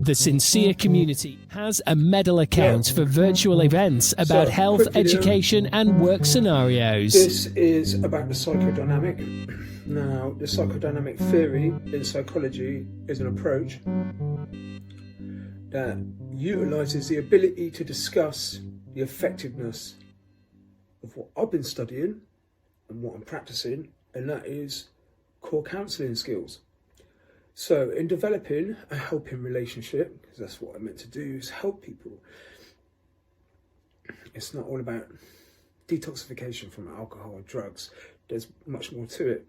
The Sincere community has a medal account for virtual events about health, education and work scenarios. This is about the psychodynamic. Now, the psychodynamic theory in psychology is an approach that utilises the ability to discuss the effectiveness of what I've been studying and what I'm practicing, and that is core counselling skills. So in developing a helping relationship, because that's what I'm meant to do, is help people. It's not all about detoxification from alcohol and drugs. There's much more to it.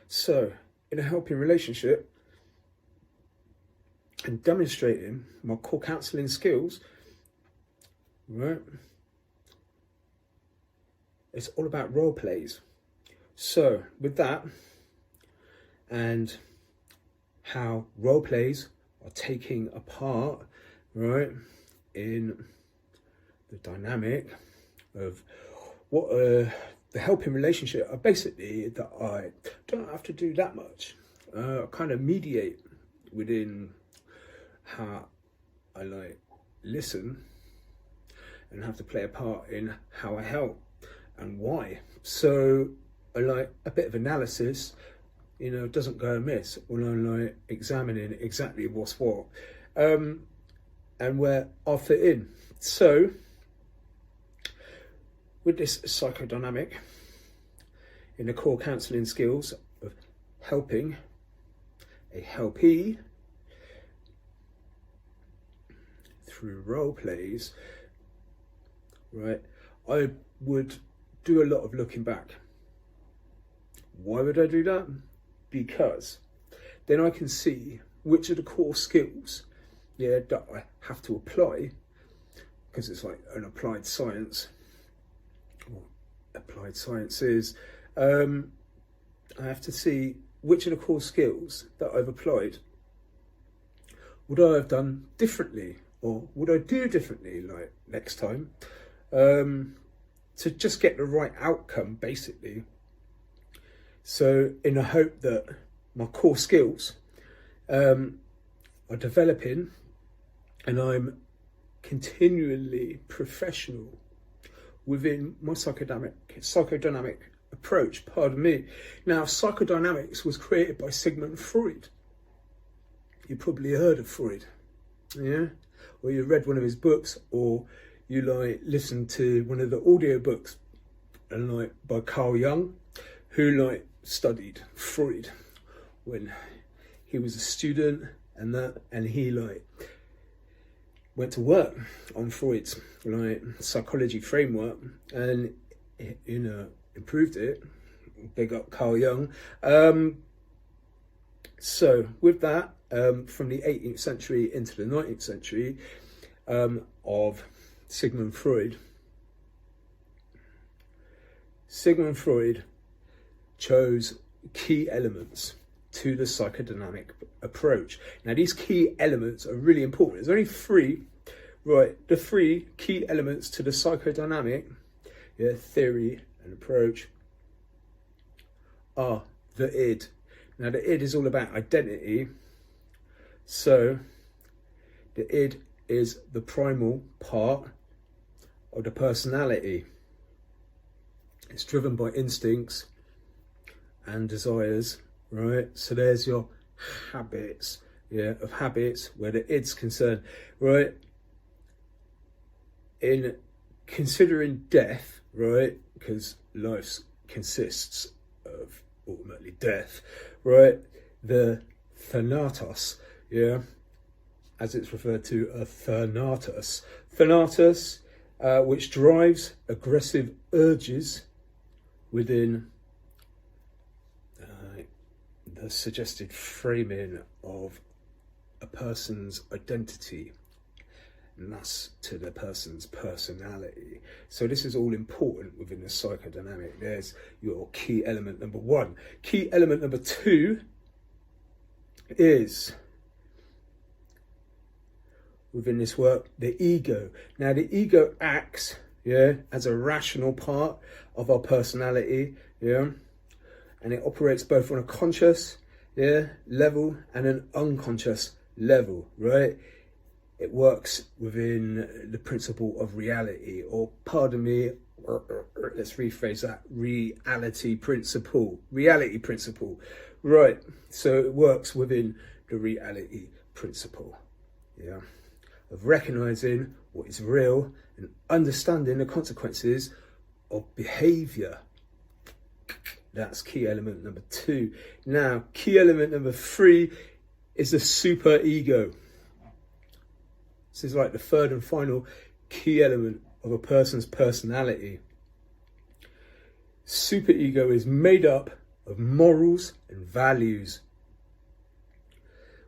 So in a helping relationship and demonstrating my core counselling skills, right, it's all about role plays. So with that, and how role plays are taking a part, right, in the dynamic of what the helping relationship are basically that I don't have to do that much. Kind of mediate within how I listen and have to play a part in how I help and why. So I like a bit of analysis, doesn't go amiss when I'm examining exactly what's what, and where I fit in. So with this psychodynamic in the core counselling skills of helping a helpee through role plays, right, I would do a lot of looking back. Why would I do that? Because then I can see which are the core skills, that I have to apply, because it's like an applied science, or applied sciences. I have to see which are the core skills that I've applied. Would I have done differently, or would I do differently next time, to just get the right outcome, basically. So in the hope that my core skills are developing and I'm continually professional within my psychodynamic approach, pardon me. Now, psychodynamics was created by Sigmund Freud. You probably heard of Freud, yeah? Or you read one of his books, or you listened to one of the audio books by Carl Jung, who studied Freud when he was a student, and he went to work on Freud's psychology framework and improved it. Big up Carl Jung. So with that, from the 18th century into the 19th century of Sigmund Freud chose key elements to the psychodynamic approach. Now, these key elements are really important. There's only three, right? The three key elements to the psychodynamic theory and approach are the id. Now, the id is all about identity. So the id is the primal part of the personality. It's driven by instincts and desires, right? So there's your habits, of habits where the id's concerned, right? In considering death, right? Because life consists of ultimately death, right? The thanatos, as it's referred to, a thanatos. Thanatos, which drives aggressive urges within the suggested framing of a person's identity, and thus to the person's personality. So this is all important within the psychodynamic. There's your key element number one. Key element number two is, within this work, the ego. Now, the ego acts as a rational part of our personality, and it operates both on a conscious level and an unconscious level, right? It works within the principle of reality, or pardon me, let's rephrase that, reality principle, right? So it works within the reality principle, yeah, of recognizing what is real and understanding the consequences of behavior. That's key element number 2. Now, key element number 3 is the super ego. This is like the third and final key element of a person's personality. Super ego is made up of morals and values,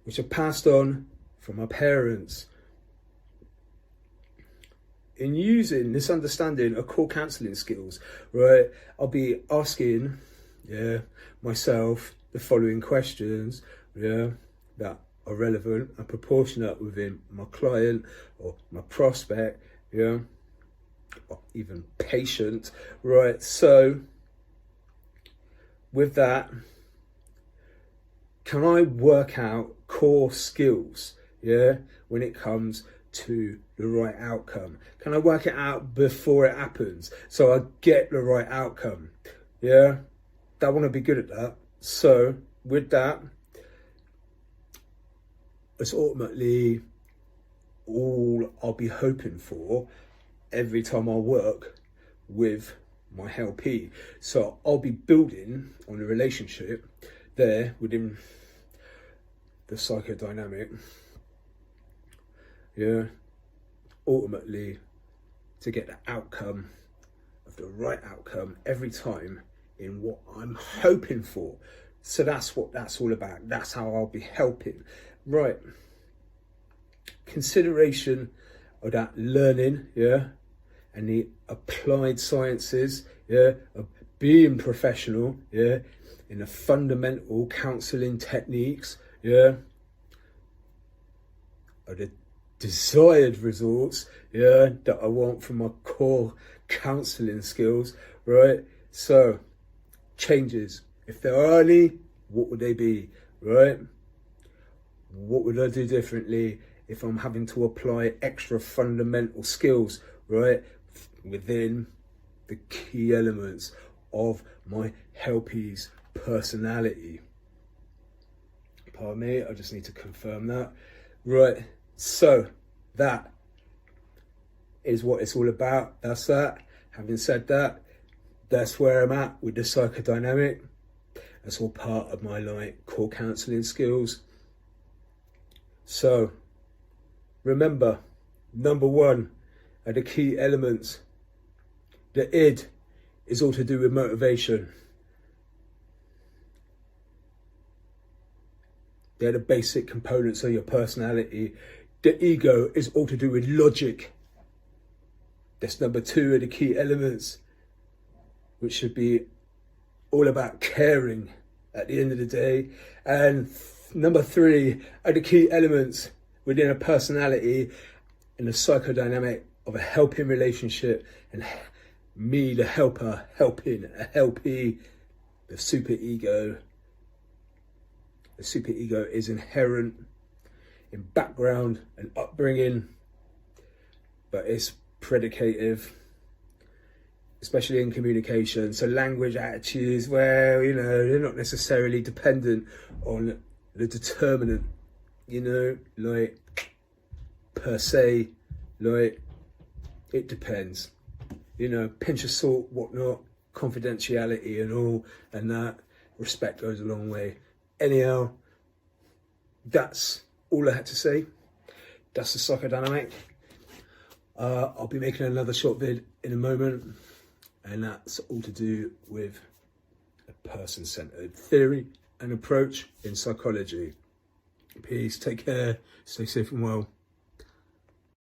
which are passed on from our parents. In using this understanding of core counselling skills, right, I'll be asking myself the following questions, that are relevant and proportionate within my client or my prospect, or even patient, right? So with that, can I work out core skills, when it comes to the right outcome? Can I work it out before it happens so I get the right outcome? I want to be good at that. So with that, it's ultimately all I'll be hoping for every time I work with my helpee. So I'll be building on the relationship there within the psychodynamic, ultimately to get the outcome of the right outcome every time in what I'm hoping for. So that's what that's all about. That's how I'll be helping. Right. Consideration of that learning, and the applied sciences, of being professional, in the fundamental counselling techniques, of the desired results, that I want from my core counselling skills, right? So, changes, if there are any, what would they be, right? What would I do differently if I'm having to apply extra fundamental skills, right, within the key elements of my helpee's personality? Pardon me, I just need to confirm that. Right, so that is what it's all about. That's that. Having said that, that's where I'm at with the psychodynamic. That's all part of my core counselling skills. So remember, number 1 are the key elements. The id is all to do with motivation. They're the basic components of your personality. The ego is all to do with logic. That's number 2 of the key elements, which should be all about caring at the end of the day. And number 3 are the key elements within a personality and the psychodynamic of a helping relationship, and me, the helper, helping a helpee, the super ego. The super ego is inherent in background and upbringing, but it's predicative, especially in communication. So language, attitudes, well, they're not necessarily dependent on the determinant, like per se, like it depends, pinch of salt, whatnot, confidentiality and all, and that respect goes a long way. Anyhow, that's all I had to say. That's the psychodynamic. I'll be making another short vid in a moment, and that's all to do with a person-centered theory and approach in psychology. Peace, take care, stay safe and well.